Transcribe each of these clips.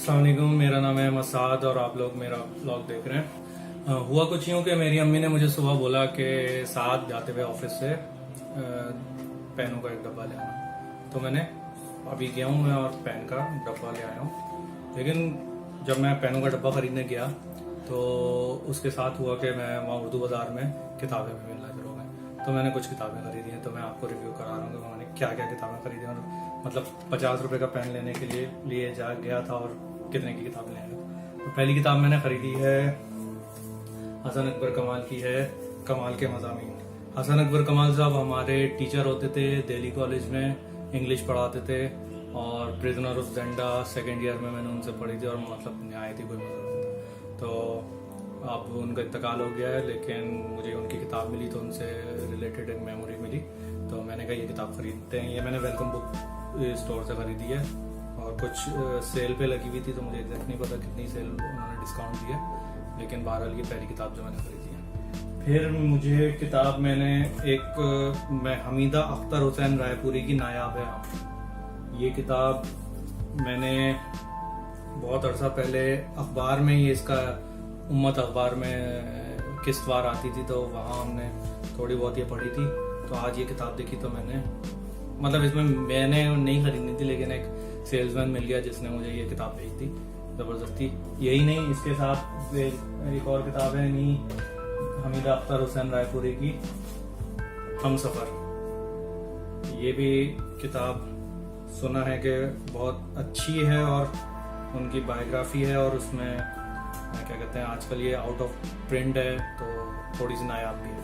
अस्सलाम वालेकुम, मेरा नाम है मसाद और आप लोग मेरा ब्लॉग देख रहे हैं। हुआ कुछ यूँ कि मेरी अम्मी ने मुझे सुबह बोला कि साथ जाते हुए ऑफिस से पेनों का एक डब्बा ले आना। तो मैंने अभी गया हूँ मैं और पेन का डब्बा ले आया हूँ। लेकिन जब मैं पेनों का डब्बा खरीदने गया तो उसके साथ हुआ कि मैं वहाँ उर्दू बाज़ार में किताबें भी मिलना शुरू हो गई। तो मैंने कुछ किताबें खरीदी हैं, तो मैं आपको रिव्यू करा रहा हूँ कि मैंने क्या क्या किताबें खरीदी और मतलब 50 रुपए का पेन लेने के लिए जा गया था और कितने की किताब ले आया। तो पहली किताब मैंने खरीदी है हसन अकबर कमाल की है, कमाल के मज़ामीन। हसन अकबर कमाल साहब हमारे टीचर होते थे, दिल्ली कॉलेज में इंग्लिश पढ़ाते थे और प्रिजनर ऑफ जेंडा सेकेंड ईयर में मैंने उनसे पढ़ी थी और मतलब न्याय थी कोई मजा नहीं था। तो अब उनका इंतकाल हो गया है, लेकिन मुझे उनकी किताब मिली तो उनसे रिलेटेड एक मेमोरी मिली, तो मैंने कहा ये किताब खरीदते हैं। ये मैंने वेलकम बुक स्टोर से खरीदी है और कुछ सेल पे लगी हुई थी, तो मुझे एग्जैक्ट नहीं पता कितनी सेल उन्होंने डिस्काउंट दिया, लेकिन बहरहाल ये पहली किताब जो मैंने खरीदी है। फिर मुझे किताब मैं हमीदा अख्तर हुसैन रायपुरी की नायाब है आप। ये किताब मैंने बहुत अरसा पहले अखबार में ही इसका उम्मत अखबार में किस्तवार आती थी, तो वहाँ हमने थोड़ी बहुत ये पढ़ी थी। तो आज ये किताब देखी तो मैंने मतलब इसमें मैंने नहीं खरीदनी थी, लेकिन एक सेल्समैन मिल गया जिसने मुझे ये किताब भेज दी जबरदस्ती। यही नहीं, इसके साथ एक और किताब है नहीं हमीदा अख्तर हुसैन रायपुरी की हमसफर। ये भी किताब सुना है कि बहुत अच्छी है और उनकी बायोग्राफी है और उसमें क्या कहते हैं आजकल ये आउट ऑफ प्रिंट है तो थोड़ी सी नायाब भी है।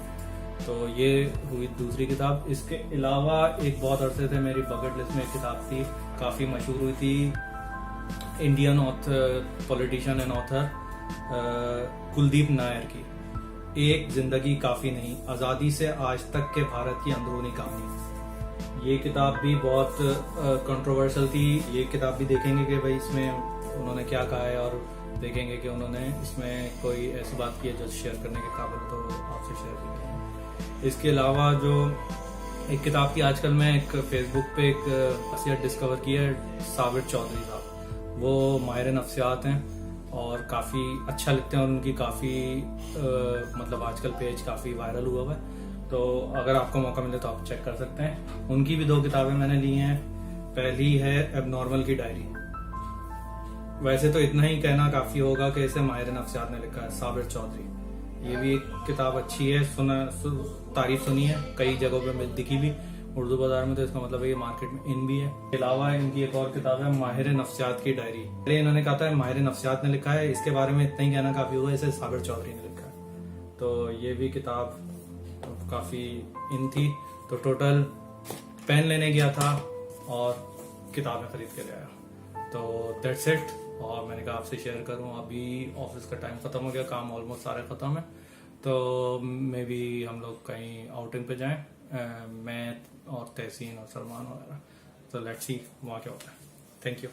तो ये हुई दूसरी किताब। इसके अलावा एक बहुत अरसे से मेरी बकेट लिस्ट में एक किताब थी, काफ़ी मशहूर हुई थी, Indian author politician and author Kuldeep Nair की एक जिंदगी काफ़ी नहीं, आज़ादी से आज तक के भारत की अंदरूनी कहानी। ये किताब भी बहुत कंट्रोवर्शियल थी। ये किताब भी देखेंगे कि भाई इसमें उन्होंने क्या कहा है और देखेंगे कि उन्होंने इसमें कोई ऐसी बात की है जो शेयर करने के काबिल, तो आपसे शेयर करेंगे। इसके अलावा जो एक किताब की आजकल मैं एक फेसबुक पे एक शख्सियत डिस्कवर की है, साबिर चौधरी साहब। वो माहिर नफ्सियात हैं और काफ़ी अच्छा लिखते हैं और उनकी काफ़ी मतलब आजकल पेज काफ़ी वायरल हुआ हुआ है, तो अगर आपको मौका मिले तो आप चेक कर सकते हैं। उनकी भी 2 किताबें मैंने ली हैं। पहली है एबनॉर्मल की डायरी। वैसे तो इतना ही कहना काफ़ी होगा कि इसे माहिर नफ्सियात ने लिखा है, साबिर चौधरी। ये भी एक किताब अच्छी है, तारीफ सुनी है, कई जगहों पे दिखी भी उर्दू बाजार में, तो इसका मतलब है ये मार्केट में इन भी है। इसके अलावा इनकी एक और किताब है माहिर नफ्सियात की डायरी। पहले इन्होंने कहा था माहिर नफ्सियात ने लिखा है, इसके बारे में इतना ही कहना काफी होगा, इसे साबिर चौधरी ने लिखा है। तो ये भी किताब काफी इन थी। तो टोटल पेन लेने गया था और किताबें खरीद के ले आया। तो दैट्स इट। और मैंने कहा आपसे शेयर करूं, अभी ऑफिस का टाइम खत्म हो गया, काम ऑलमोस्ट सारे खत्म है, तो मे बी हम लोग कहीं आउटिंग पे जाएं, मैं और तहसीन और सलमान वगैरह। तो लेट्स सी वहाँ क्या होता है। Thank you.